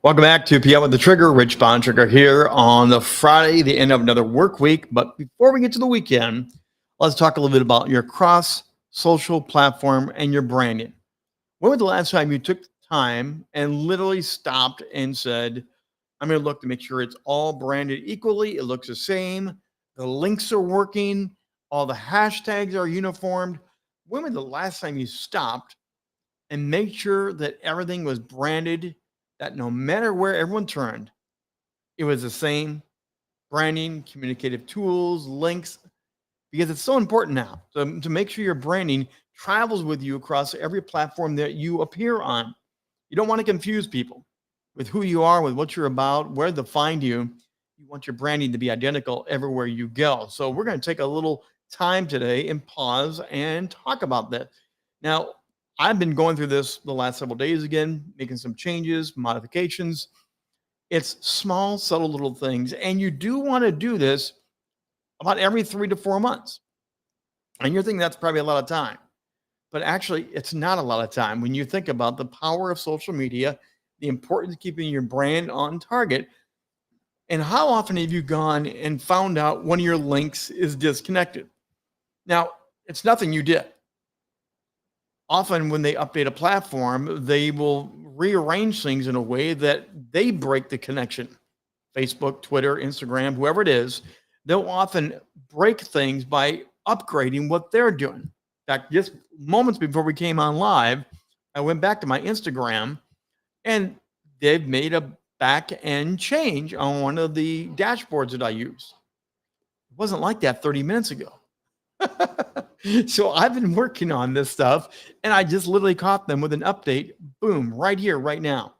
Welcome back to PM with the Trigger. Rich Bontrager here on the Friday, the end of another work week. But before we get to the weekend, let's talk a little bit about your cross social platform and your branding. When was the last time you took time and literally stopped and said, I'm going to look to make sure it's all branded equally, it looks the same, the links are working, all the hashtags are uniformed? When was the last time you stopped and made sure that everything was branded, that no matter where everyone turned, it was the same branding, communicative tools, links, because it's so important now to make sure your branding travels with you across every platform that you appear on. You don't want to confuse people with who you are, with what you're about, where to find you. You want your branding to be identical everywhere you go. So we're going to take a little time today and pause and talk about this. Now, I've been going through this the last several days again, making some changes, modifications. It's small, subtle little things. And you do want to do this about every 3 to 4 months. And you're thinking that's probably a lot of time. But actually, it's not a lot of time when you think about the power of social media, the importance of keeping your brand on target. And how often have you gone and found out one of your links is disconnected? Now, it's nothing you did. Often when they update a platform, they will rearrange things in a way that they break the connection. Facebook, Twitter, Instagram, whoever it is, they'll often break things by upgrading what they're doing. In fact, just moments before we came on live, I went back to my Instagram and they've made a back end change on one of the dashboards that I use. It wasn't like that 30 minutes ago. So I've been working on this stuff and I just literally caught them with an update. Boom, right here, right now.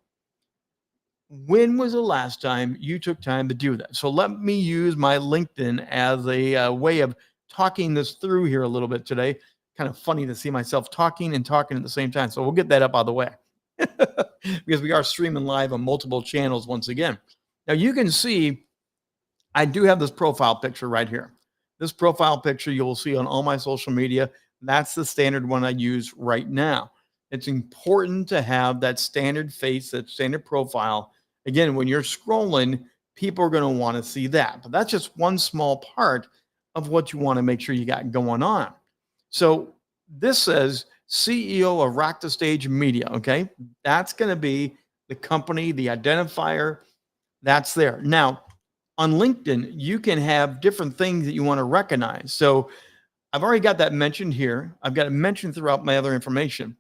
When was the last time you took time to do that? So let me use my LinkedIn as a way of talking this through here a little bit today. Kind of funny to see myself talking and talking at the same time. So we'll get that up out of the way because we are streaming live on multiple channels once again. Now you can see I do have this profile picture right here. This profile picture you'll see on all my social media. That's the standard one I use right now. It's important to have that standard face, that standard profile. Again, when you're scrolling, people are going to want to see that. But that's just one small part of what you want to make sure you got going on. So this says CEO of Rock the Stage Media. Okay. That's going to be the company, the identifier that's there. Now, on LinkedIn, you can have different things that you want to recognize. So I've already got that mentioned here. I've got it mentioned throughout my other information,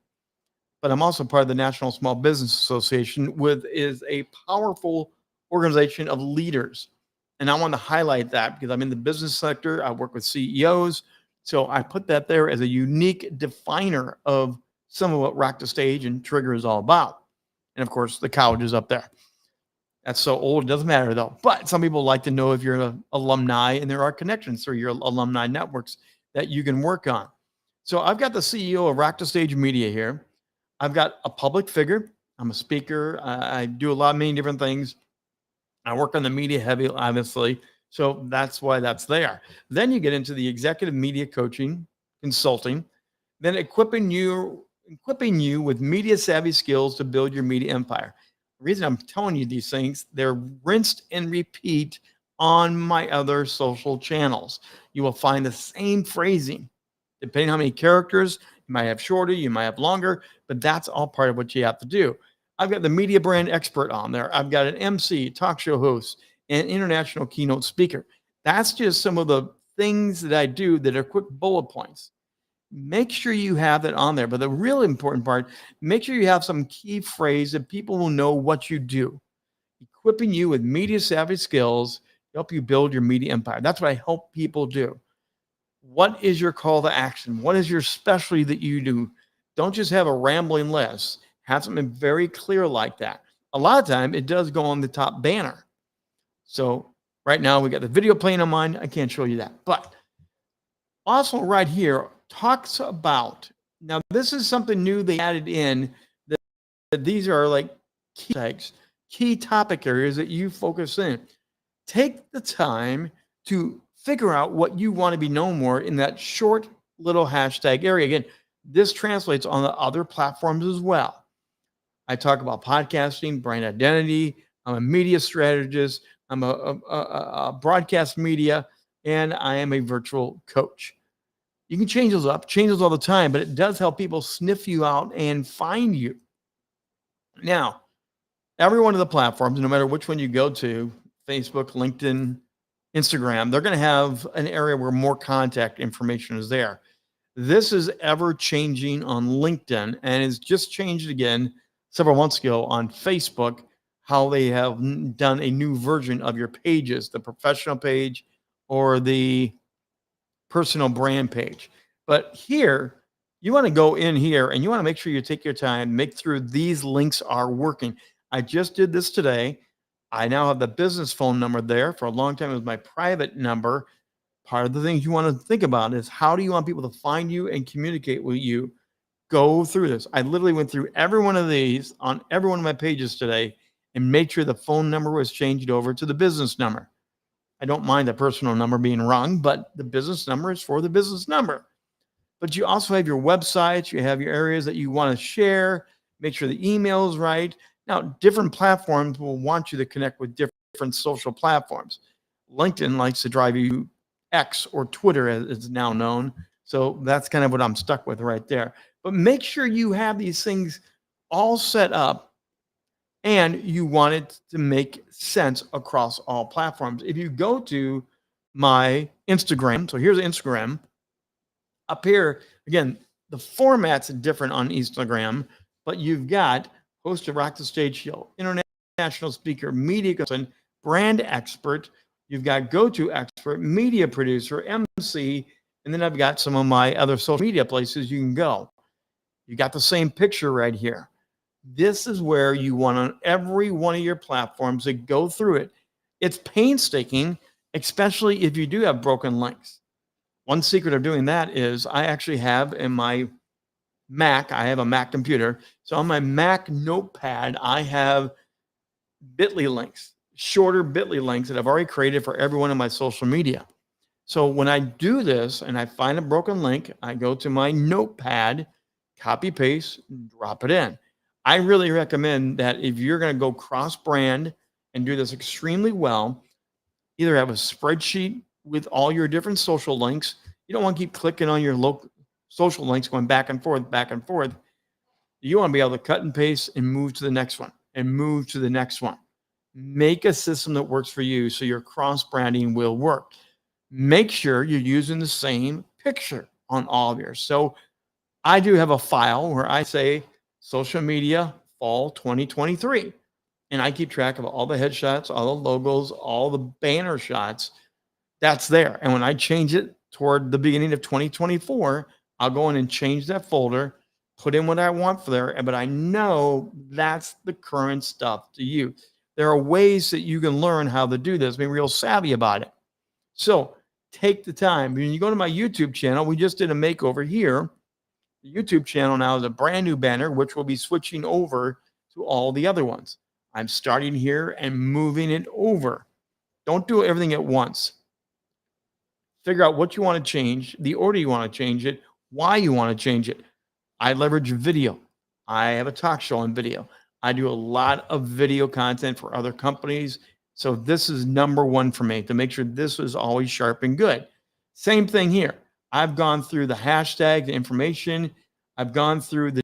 but I'm also part of the National Small Business Association, which is a powerful organization of leaders. And I want to highlight that because I'm in the business sector. I work with CEOs. So I put that there as a unique definer of some of what Rock the Stage and Trigger is all about. And of course, the college is up there. That's so old, it doesn't matter though. But some people like to know if you're an alumni, and there are connections through your alumni networks that you can work on. So I've got the CEO of Rock the Stage Media here. I've got a public figure. I'm a speaker. I do a lot of many different things. I work on the media heavy, obviously. So that's why that's there. Then you get into the executive media coaching, consulting, then equipping you with media savvy skills to build your media empire. The reason I'm telling you these things, they're rinsed and repeat on my other social channels. You will find the same phrasing, depending on how many characters. You might have shorter, you might have longer, but that's all part of what you have to do. I've got the media brand expert on there. I've got an MC, talk show host, and international keynote speaker. That's just some of the things that I do that are quick bullet points. Make sure you have that on there. But the really important part, make sure you have some key phrase that people will know what you do. Equipping you with media savvy skills to help you build your media empire. That's what I help people do. What is your call to action? What is your specialty that you do? Don't just have a rambling list. Have something very clear like that. A lot of time it does go on the top banner. So right now we got the video playing on mine. I can't show you that. But also right here talks about, now this is something new they added in, that these are like key tags, key topic areas that you focus in. Take the time to figure out what you want to be known for in that short little hashtag area. Again, this translates on the other platforms as well. I talk about podcasting, brand identity. I'm a media strategist. I'm a broadcast media, and I am a virtual coach. You can change those up, change those all the time, but it does help people sniff you out and find you. Now, every one of the platforms, no matter which one you go to, Facebook, LinkedIn, Instagram, they're going to have an area where more contact information is there. This is ever changing on LinkedIn and it's just changed again several months ago on Facebook, how they have done a new version of your pages, the professional page or the personal brand page. But here, you want to go in here and you want to make sure you take your time, make sure these links are working. I just did this today. I now have the business phone number there. For a long time, it was my private number. Part of the things you want to think about is how do you want people to find you and communicate with you? Go through this. I literally went through every one of these on every one of my pages today and made sure the phone number was changed over to the business number. I don't mind the personal number being wrong, but the business number is for the business number. But you also have your websites, you have your areas that you want to share, make sure the email is right. Now, different platforms will want you to connect with different social platforms. LinkedIn likes to drive you X or Twitter, as it's now known. So that's kind of what I'm stuck with right there. But make sure you have these things all set up and you want it to make sense across all platforms. If you go to my Instagram, so here's Instagram. Up here, again, the format's different on Instagram, but you've got host of Rock the Stage Show, international speaker, media consultant, brand expert. You've got go-to expert, media producer, MC, and then I've got some of my other social media places you can go. You got the same picture right here. This is where you want on every one of your platforms to go through it. It's painstaking, especially if you do have broken links. One secret of doing that is I actually have in my Mac, I have a Mac computer. So on my Mac notepad, I have bit.ly links, shorter bit.ly links that I've already created for every one of my social media. So when I do this and I find a broken link, I go to my notepad, copy, paste, drop it in. I really recommend that if you're going to go cross brand and do this extremely well, either have a spreadsheet with all your different social links. You don't want to keep clicking on your local social links going back and forth, back and forth. You want to be able to cut and paste and move to the next one and move to the next one. Make a system that works for you so your cross branding will work. Make sure you're using the same picture on all of yours. So I do have a file where I say social media fall 2023. And I keep track of all the headshots, all the logos, all the banner shots. That's there. And when I change it toward the beginning of 2024, I'll go in and change that folder, put in what I want for there. But I know that's the current stuff to use. There are ways that you can learn how to do this, be real savvy about it. So take the time. When you go to my YouTube channel, we just did a makeover here. The YouTube channel now is a brand new banner, which will be switching over to all the other ones. I'm starting here and moving it over. Don't do everything at once. Figure out what you want to change, the order you want to change it, why you want to change it. I leverage video. I have a talk show on video. I do a lot of video content for other companies. So this is number one for me to make sure this is always sharp and good. Same thing here. I've gone through the hashtag, the information. I've gone through the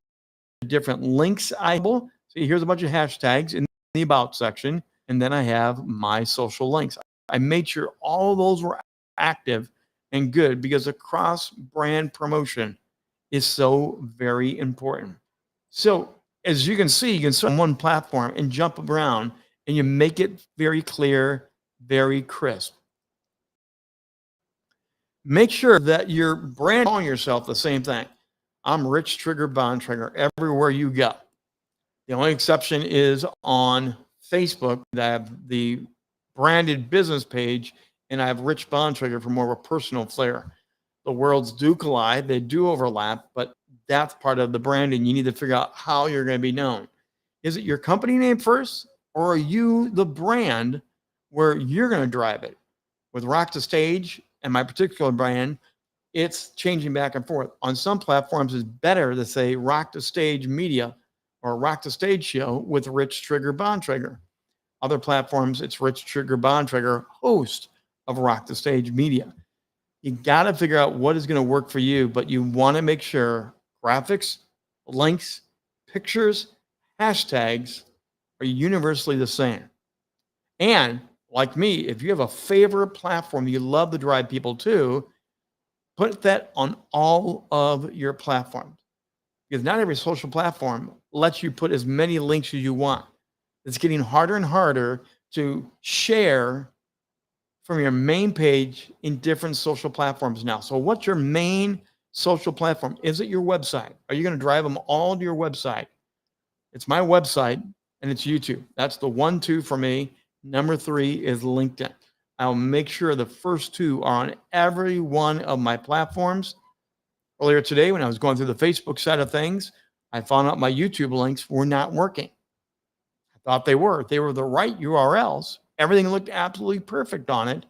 different links. So here's a bunch of hashtags in the about section. And then I have my social links. I made sure all of those were active and good because the cross brand promotion is so very important. So as you can see, you can start on one platform and jump around and you make it very clear, very crisp. Make sure that you're brand calling yourself the same thing. I'm Rich Bontrager everywhere you go. The only exception is on Facebook. I have the branded business page and I have Rich Bontrager for more of a personal flair. The worlds do collide, they do overlap, but that's part of the branding. You need to figure out how you're going to be known. Is it your company name first, or are you the brand where you're going to drive it? With Rock the Stage and my particular brand, it's changing back and forth. On some platforms, it's better to say Rock the Stage Media or Rock the Stage show with Rich Trigger Bontrager. Other platforms, it's Rich Trigger Bontrager, host of Rock the Stage Media. You got to figure out what is going to work for you, but you want to make sure graphics, links, pictures, hashtags are universally the same. And like me, if you have a favorite platform you love to drive people to, put that on all of your platforms. Because not every social platform lets you put as many links as you want. It's getting harder and harder to share from your main page in different social platforms now. So what's your main social platform? Is it your website? Are you going to drive them all to your website? It's my website and it's YouTube. That's the 1, 2 for me. Number 3 is LinkedIn. I'll make sure the first 2 are on every one of my platforms. Earlier today, when I was going through the Facebook side of things, I found out my YouTube links were not working. I thought they were. They were the right URLs. Everything looked absolutely perfect on it,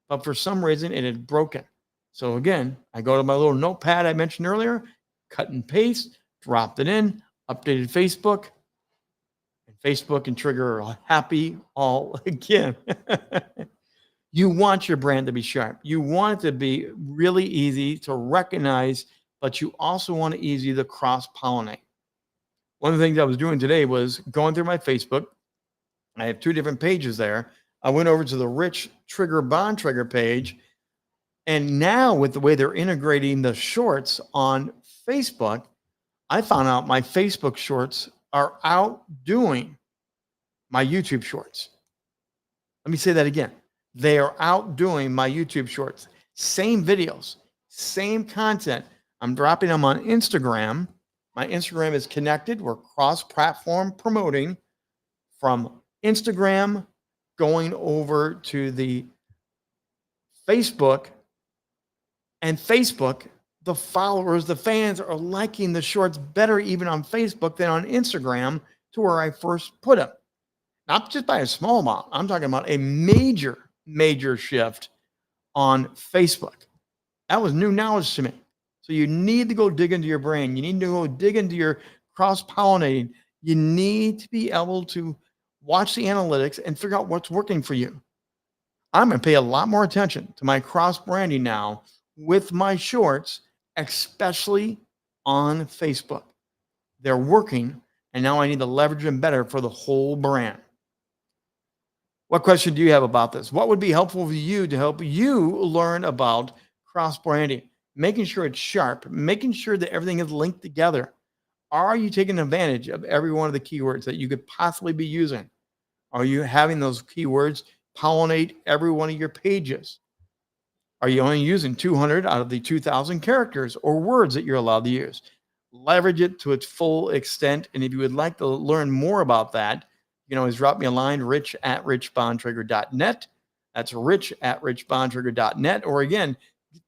but for some reason it had broken. So again, I go to my little notepad I mentioned earlier, cut and paste, dropped it in, updated Facebook, and Facebook and Trigger are happy all again. You want your brand to be sharp. You want it to be really easy to recognize, but you also want it easy to cross-pollinate. One of the things I was doing today was going through my Facebook. I have 2 different pages there. I went over to the Rich Trigger Bontrager page, and now with the way they're integrating the shorts on Facebook, I found out my Facebook shorts are outdoing my YouTube shorts. Let me say that again. They are outdoing my YouTube shorts. Same videos, same content. I'm dropping them on Instagram. My Instagram is connected. We're cross-platform promoting from Instagram going over to the Facebook. And Facebook, the followers, the fans are liking the shorts better even on Facebook than on Instagram to where I first put them. Not just by a small amount. I'm talking about a major shift on Facebook. That was new knowledge to me. So you need to go dig into your brain. You need to go dig into your cross-pollinating. You need to be able to watch the analytics and figure out what's working for you. I'm going to pay a lot more attention to my cross-branding now with my shorts, especially on Facebook. They're working, and now I need to leverage them better for the whole brand. What question do you have about this? What would be helpful for you to help you learn about cross-branding? Making sure it's sharp, making sure that everything is linked together. Are you taking advantage of every one of the keywords that you could possibly be using? Are you having those keywords pollinate every one of your pages? Are you only using 200 out of the 2,000 characters or words that you're allowed to use? Leverage it to its full extent. And if you would like to learn more about that, you can always drop me a line, rich@richbontrager.net. That's rich@richbontrager.net. Or again,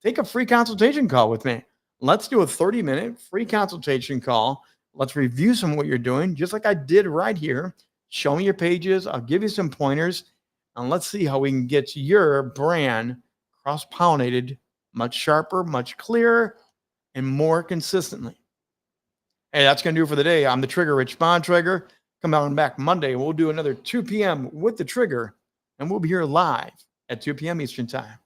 take a free consultation call with me. Let's do a 30-minute free consultation call. Let's review some of what you're doing, just like I did right here. Show me your pages. I'll give you some pointers. And let's see how we can get your brand cross-pollinated much sharper, much clearer, and more consistently. Hey, that's going to do it for the day. I'm the Trigger, Rich Bontrager. Come out and back Monday. We'll do another 2 p.m. with the Trigger, and we'll be here live at 2 p.m. Eastern Time.